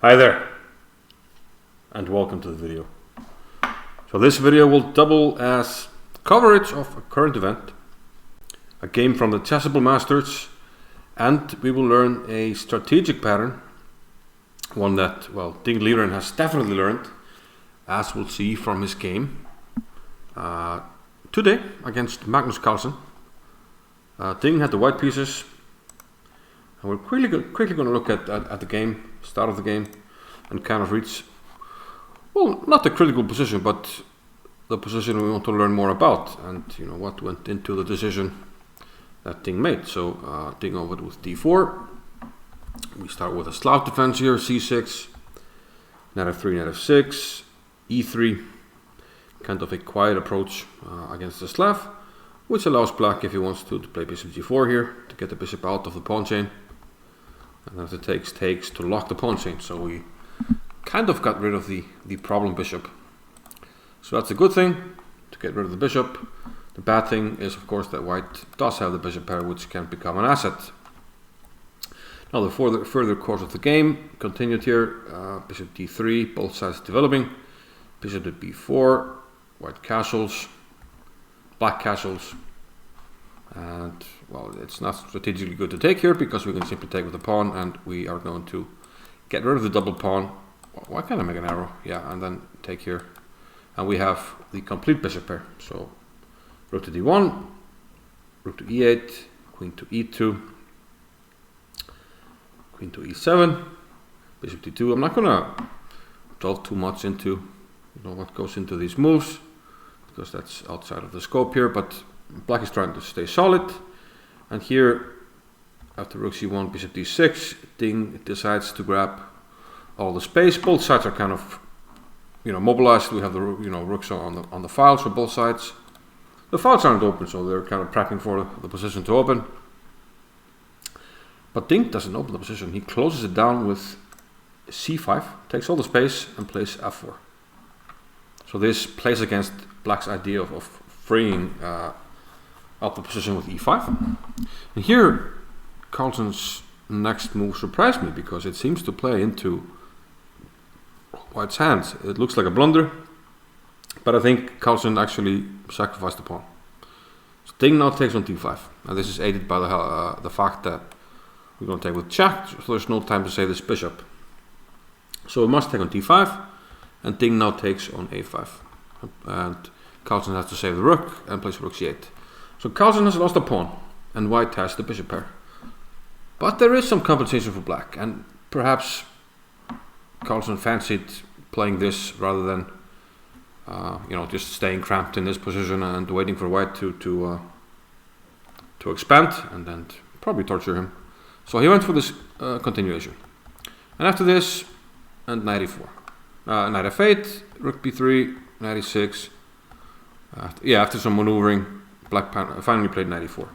Hi there, and welcome to the video. So this video will double as coverage of a current event, a game from the Chessable Masters, and we will learn a strategic pattern, one that, well, Ding Liren has definitely learned, as we'll see from his game today against Magnus Carlsen. Ding had the white pieces, and we're quickly going to look at the game, start of the game, and kind of reach, well, not the critical position, but the position we want to learn more about, and you know what went into the decision that Ding made. So Ding over with d4. We start with a Slav defense here, c6, knight f3, knight f6, e3. Kind of a quiet approach against the Slav, which allows black, if he wants to play bishop g4 here to get the bishop out of the pawn chain. And after takes to lock the pawn chain. So we kind of got rid of the problem bishop. So that's a good thing, to get rid of the bishop. The bad thing is, of course, that white does have the bishop pair, which can become an asset. Now the further course of the game continued here. Bishop d3, both sides developing. Bishop to b4, white castles, black castles. And, well, it's not strategically good to take here because we can simply take with the pawn, and we are going to get rid of the double pawn. Why can't I make an arrow? Yeah, and then take here. And we have the complete bishop pair. So rook to d1, rook to e8, queen to e2, queen to e7, bishop d2. I'm not going to delve too much into what goes into these moves, because that's outside of the scope here, but black is trying to stay solid. And here, after rook c1, bishop d6, Ding decides to grab all the space. Both sides are kind of, mobilized. We have the rooks on the files for both sides. The files aren't open, so they're kind of prepping for the position to open. But Ding doesn't open the position. He closes it down with c5, takes all the space, and plays f4. So this plays against black's idea of freeing up the position with e5. And here, Carlsen's next move surprised me, because it seems to play into white's hands. It looks like a blunder, but I think Carlsen actually sacrificed the pawn. So Ding now takes on d5, and this is aided by the fact that we're going to take with check, so there's no time to save this bishop. So we must take on d5, and Ding now takes on a5, and Carlsen has to save the rook and plays rook c8. So Carlsen has lost a pawn, and white has the bishop pair. But there is some compensation for black, and perhaps Carlsen fancied playing this rather than just staying cramped in this position and waiting for white to expand and then probably torture him. So he went for this continuation. And after this, and knight e4. Knight f8, rook b3, knight e6. After some maneuvering, black finally played knight e4.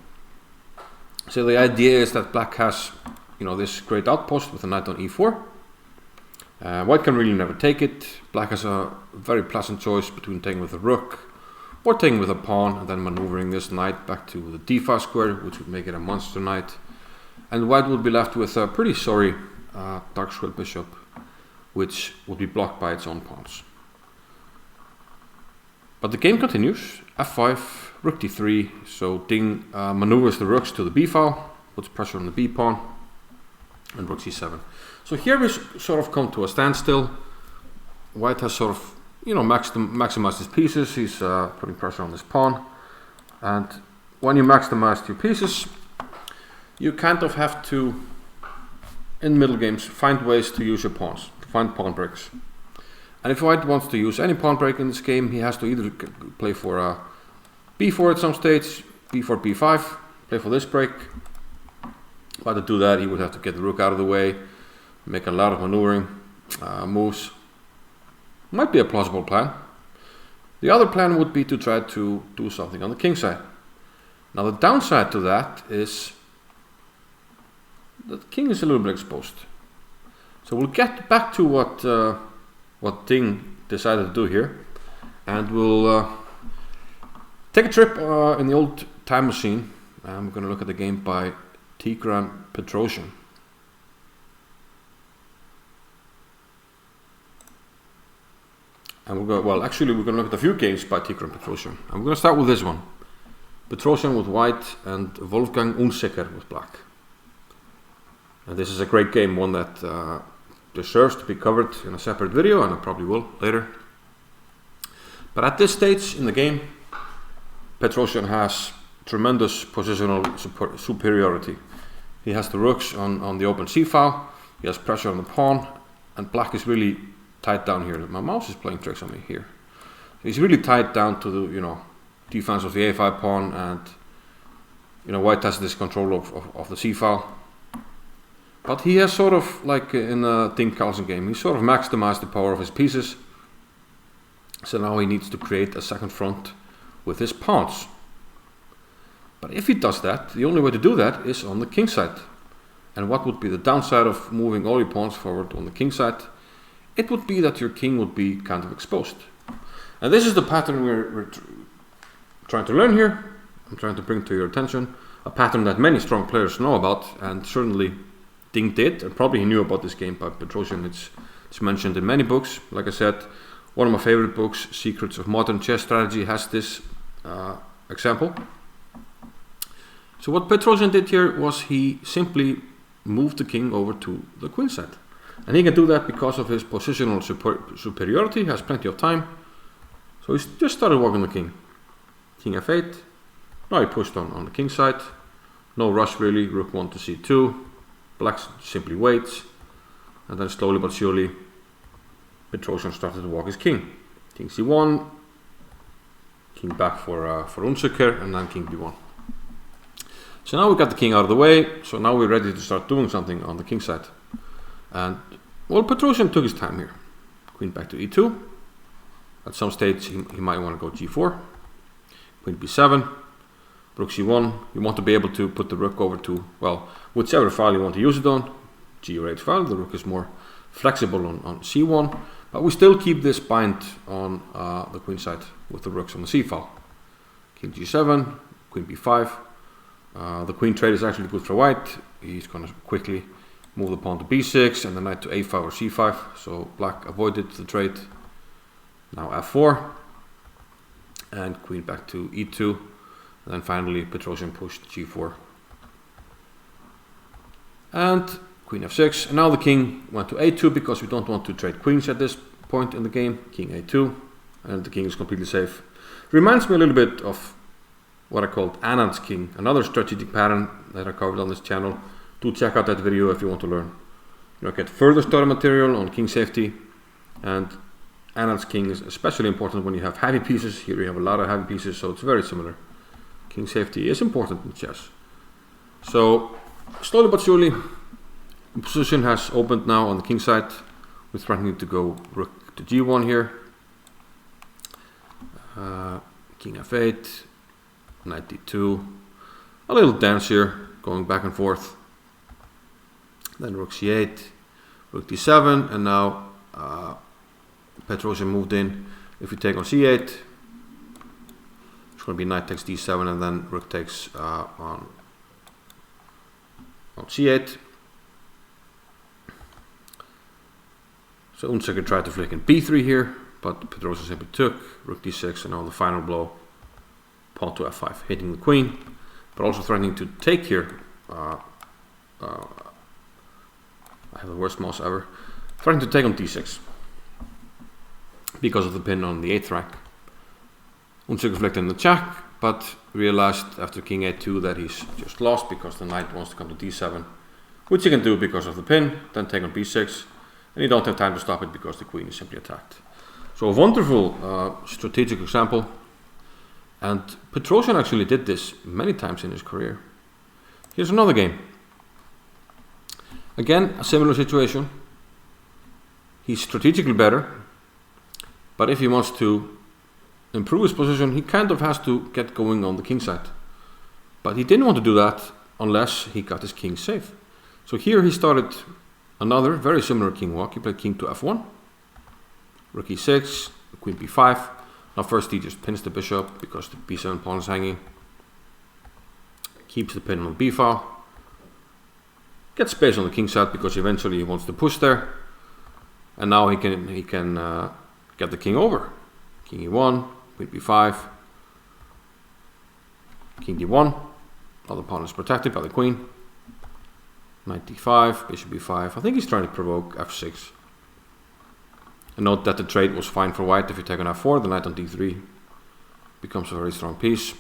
So the idea is that black has, this great outpost with a knight on e4. White can really never take it. Black has a very pleasant choice between taking with a rook or taking with a pawn and then maneuvering this knight back to the d5 square, which would make it a monster knight. And white would be left with a pretty sorry dark square bishop, which would be blocked by its own pawns. But the game continues. f5, rook d3. So Ding maneuvers the rooks to the b file, puts pressure on the b pawn, and rook c7. So here we sort of come to a standstill. White has sort of, maximized his pieces. He's putting pressure on this pawn. And when you maximize your pieces, you kind of have to, in middle games, find ways to use your pawns, to find pawn breaks. And if white wants to use any pawn break in this game, he has to either play for b4 at some stage, b4, b5, play for this break. But to do that, he would have to get the rook out of the way, make a lot of maneuvering moves. Might be a plausible plan. The other plan would be to try to do something on the king side. Now the downside to that is that the king is a little bit exposed. So we'll get back to what Ding decided to do here, and we'll take a trip in the old time machine, and we're going to look at the game by Petrosian. And well, actually we're going to look at a few games by Tigran and Petrosian. I'm going to start with this one. Petrosian with white and Wolfgang Unsicker with black. And this is a great game, one that deserves to be covered in a separate video, and I probably will later. But at this stage in the game, Petrosian has tremendous positional superiority. He has the rooks on the open c-file, he has pressure on the pawn, and black is really tied down here. My mouse is playing tricks on me here. He's really tied down to the defense of the a5 pawn, and white has this control of the c-file. But he has sort of, like in a Ding-Carlsen game, he sort of maximized the power of his pieces. So now he needs to create a second front with his pawns. But if he does that, the only way to do that is on the king side. And what would be the downside of moving all your pawns forward on the king side? It would be that your king would be kind of exposed. And this is the pattern we're trying to learn here. I'm trying to bring to your attention a pattern that many strong players know about, and certainly Ding did, and probably he knew about this game by Petrosian. It's mentioned in many books. Like I said, one of my favorite books, Secrets of Modern Chess Strategy, has this example. So what Petrosian did here was he simply moved the king over to the queen side. And he can do that because of his positional superiority, he has plenty of time. So he's just started walking the king. King f8. Now he pushed on the king side. No rush really, rook 1 to c2. Black simply waits. And then slowly but surely, Petrosian started to walk his king. King c1. King back for Unsicker, and then king b1. So now we got the king out of the way, so now we're ready to start doing something on the king side. And, well, Petrosian took his time here. Queen back to e2. At some stage he might want to go g4. Queen b7. Rook c1. You want to be able to put the rook over to, well, whichever file you want to use it on. G or h file, the rook is more flexible on c1. But we still keep this bind on the queen side with the rooks on the c file. King g7, queen b5. The queen trade is actually good for white. He's going to quickly move the pawn to b6 and the knight to a5 or c5. So black avoided the trade. Now f4 and queen back to e2. And then finally Petrosian pushed g4. And queen f6. And now the king went to a2 because we don't want to trade queens at this point in the game. King a2. And the king is completely safe. Reminds me a little bit of what I called Anand's king, another strategic pattern that I covered on this channel. Do check out that video if you want to learn. Get further study material on king safety, and Anand's king is especially important when you have heavy pieces. Here you have a lot of heavy pieces, so it's very similar. King safety is important in chess. So slowly but surely, the position has opened now on the king side. We're threatening to go rook to g1 here. King f8. Knight d2, a little dance here, going back and forth. Then rook c8, rook d7, and now Petrosian moved in. If we take on c8, it's going to be knight takes d7, and then rook takes on c8. So Unsicker tried to flick in b3 here, but Petrosian simply took rook d6, and now the final blow. Pawn to f5, hitting the queen, but also threatening to take here. I have the worst mouse ever. Threatening to take on d6 because of the pin on the 8th rank. Unsicker flicked in the check, but realized after king a2 that he's just lost because the knight wants to come to d7, which he can do because of the pin, then take on b6, and you don't have time to stop it because the queen is simply attacked. So a wonderful strategic example. And Petrosian actually did this many times in his career. Here's another game. Again, a similar situation. He's strategically better, but if he wants to improve his position, he kind of has to get going on the king side. But he didn't want to do that unless he got his king safe. So here he started another very similar king walk. He played king to f1, rook e6, queen b5. Now first he just pins the bishop because the b7 pawn is hanging. Keeps the pin on the b file. Gets space on the king side because eventually he wants to push there. And now he can get the king over. King e1, queen b5, king d1. Other pawn is protected by the queen. Knight d5, bishop b5. I think he's trying to provoke f6. And note that the trade was fine for white. If you take on f4, the knight on d3 becomes a very strong piece.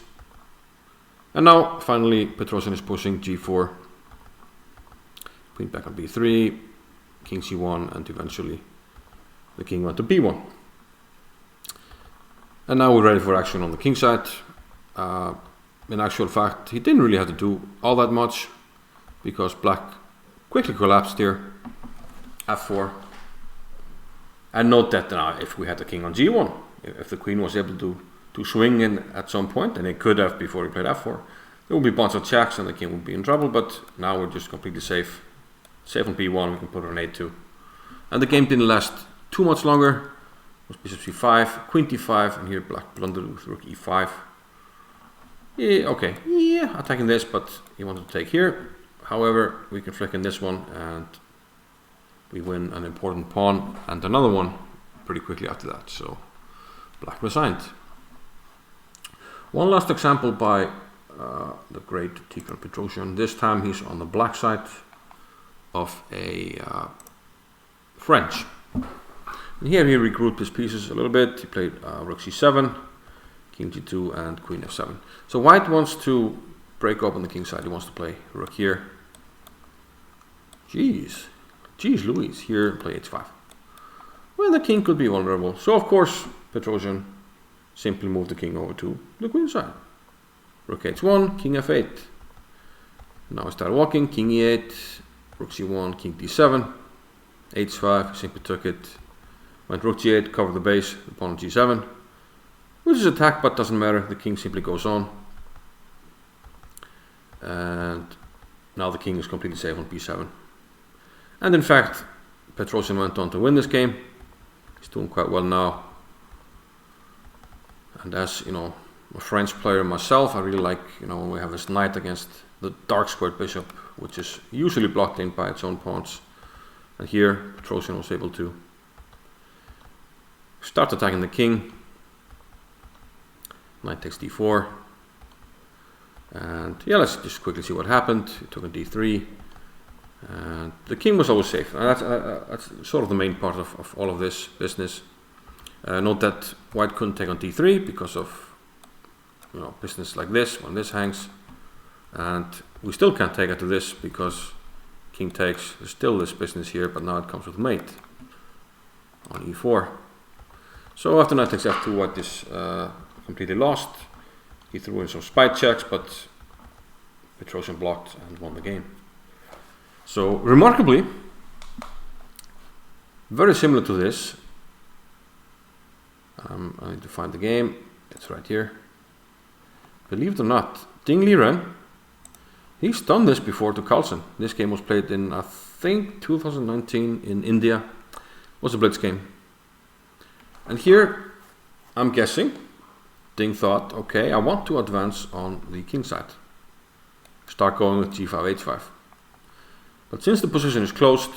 And now, finally, Petrosian is pushing g4. Queen back on b3, king c1, and eventually the king went to b1. And now we're ready for action on the king side. In actual fact, he didn't really have to do all that much because black quickly collapsed here. f4. And note that now, if we had the king on g1, if the queen was able to swing in at some point, and it could have before he played f4, there would be a bunch of checks and the king would be in trouble, but now we're just completely safe. Safe on b1, we can put it on a2. And the game didn't last too much longer. It was bishop c5, queen d5, and here black blundered with rook e5. Yeah, okay, yeah, attacking this, but he wanted to take here. However, we can flick in this one and we win an important pawn and another one pretty quickly after that. So black resigned. One last example by the great Petrosian. This time he's on the black side of a French. And here he regrouped his pieces a little bit. He played rook c7, king g2, and queen f7. So white wants to break up on the king side. He wants to play rook here. Jeez Louise, here play h5. Well, the king could be vulnerable. So of course Petrosian simply moved the king over to the queen side. Rook h1, king f8. Now I start walking, king e8, rook c1, king d7, h5, simply took it. Went rook g8, covered the base, the pawn on g7, which is attacked but doesn't matter, the king simply goes on. And now the king is completely safe on b7. And in fact, Petrosian went on to win this game. He's doing quite well now. And as you know, a French player myself, I really like, when we have this knight against the dark squared bishop, which is usually blocked in by its own pawns. And here, Petrosian was able to start attacking the king. Knight takes d4. And yeah, let's just quickly see what happened. He took a d3. And the king was always safe. And that's sort of the main part of all of this business. Note that white couldn't take on d3 because of business like this when this hangs, and we still can't take it to this because king takes. There's still this business here, but now it comes with mate on e4. So after knight takes f2, white is completely lost. He threw in some spite checks, but Petrosian blocked and won the game. So remarkably, very similar to this. I need to find the game. It's right here. Believe it or not, Ding Liren, he's done this before to Carlsen. This game was played in, I think, 2019 in India. It was a blitz game. And here, I'm guessing, Ding thought, okay, I want to advance on the king side. Start going with g5, h5. But since the position is closed,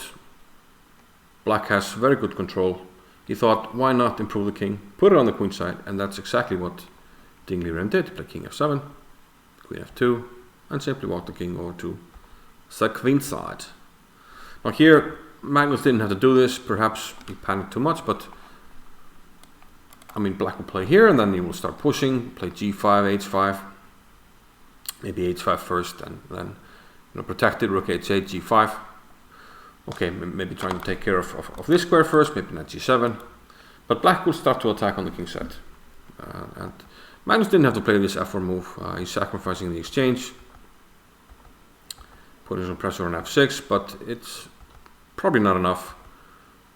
black has very good control. He thought, why not improve the king, put it on the queen side, and that's exactly what Ding Liren did. Play king f7, queen f2, and simply walk the king over to the queen side. Now here, Magnus didn't have to do this. Perhaps he panicked too much, but I mean, black will play here, and then he will start pushing, play g5, h5, maybe h5 first, and then protected, rook h8, g5. Okay, maybe trying to take care of this square first, maybe knight g7. But black will start to attack on the king side. And Magnus didn't have to play this f4 move. He's sacrificing the exchange, putting some pressure on f6, but it's probably not enough.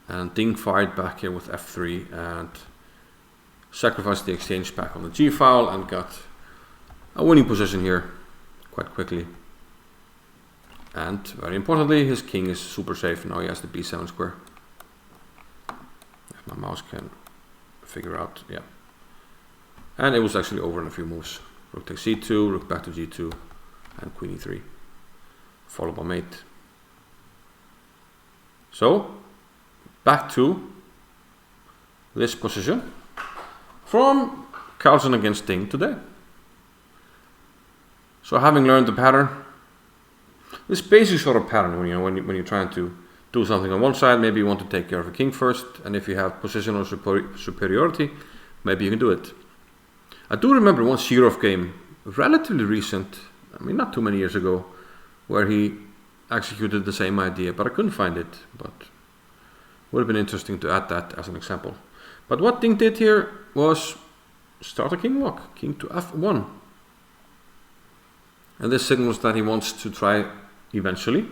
And Ding fired back here with f3 and sacrificed the exchange back on the g file and got a winning position here quite quickly. And very importantly, his king is super safe. Now he has the b7 square. If my mouse can figure out, yeah. And it was actually over in a few moves. Rook takes c2, rook back to g2, and queen e3, followed by mate. So, back to this position from Carlsen against Ding today. So having learned the pattern, this basic sort of pattern, when you're trying to do something on one side, maybe you want to take care of a king first, and if you have positional superiority, maybe you can do it. I do remember one Shirov game, relatively recent, I mean not too many years ago, where he executed the same idea, but I couldn't find it. But would have been interesting to add that as an example. But what Ding did here was start a king walk, king to f1. And this signals that he wants to try eventually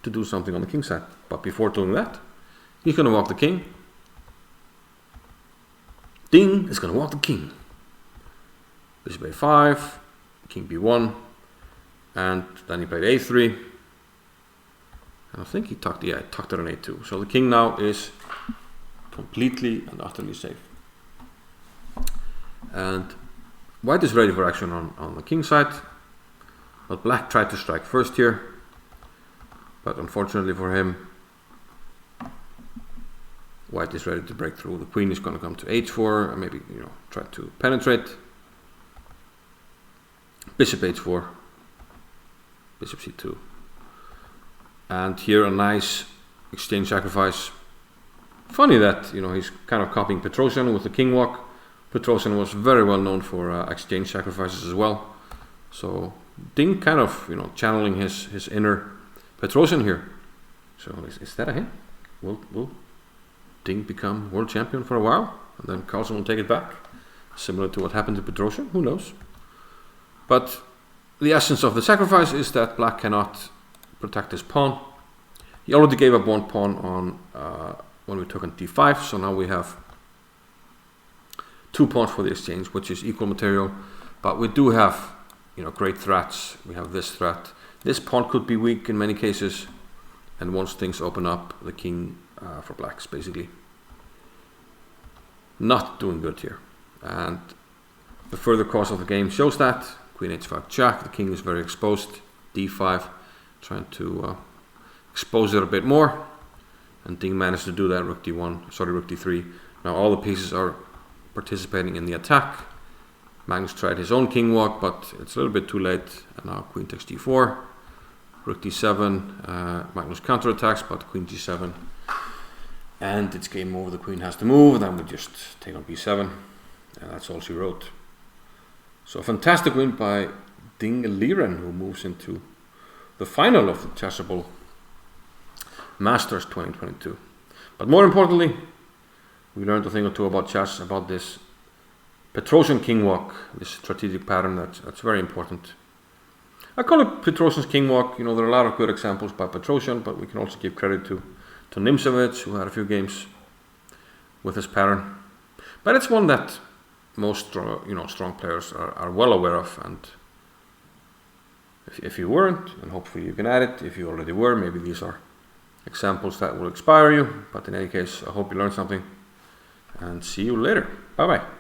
to do something on the king side. But before doing that, he's going to walk the king. Ding is going to walk the king. Bishop a5, king b1, and then he played a3. And I think he tucked it on a2. So the king now is completely and utterly safe. And white is ready for action on the king side. But black tried to strike first here. But unfortunately for him, white is ready to break through. The queen is going to come to h4 and maybe try to penetrate. Bishop h4, bishop c2. And here a nice exchange sacrifice. Funny that he's kind of copying Petrosian with the king walk. Petrosian was very well known for exchange sacrifices as well. So Ding kind of channeling his inner Petrosian here. So is that a hint? Will Ding become world champion for a while, and then Carlsen will take it back, similar to what happened to Petrosian? Who knows? But the essence of the sacrifice is that black cannot protect his pawn. He already gave up one pawn on when we took on d5, so now we have 2 pawns for the exchange, which is equal material. But we do have great threats. We have this threat. This pawn could be weak in many cases, and once things open up, the king for blacks basically not doing good here. And the further course of the game shows that. Queen h5 check, the king is very exposed. d5, trying to expose it a bit more, and Ding managed to do that. Rook d3. Now all the pieces are participating in the attack. Magnus tried his own king walk, but it's a little bit too late, and now queen takes d4, rook d7, Magnus counterattacks, but queen g7, and it's game over. The queen has to move, and then we just take on b7, and that's all she wrote. So a fantastic win by Ding Liren, who moves into the final of the Chessable Masters 2022. But more importantly, we learned a thing or two about chess, about this Petrosian king walk, this strategic pattern that's very important. I call it Petrosian's king walk. There are a lot of good examples by Petrosian, but we can also give credit to Nimzowitsch, who had a few games with this pattern. But it's one that most strong players are well aware of, and if you weren't, and hopefully you can add it, if you already were, maybe these are examples that will inspire you. But in any case, I hope you learned something, and see you later. Bye bye.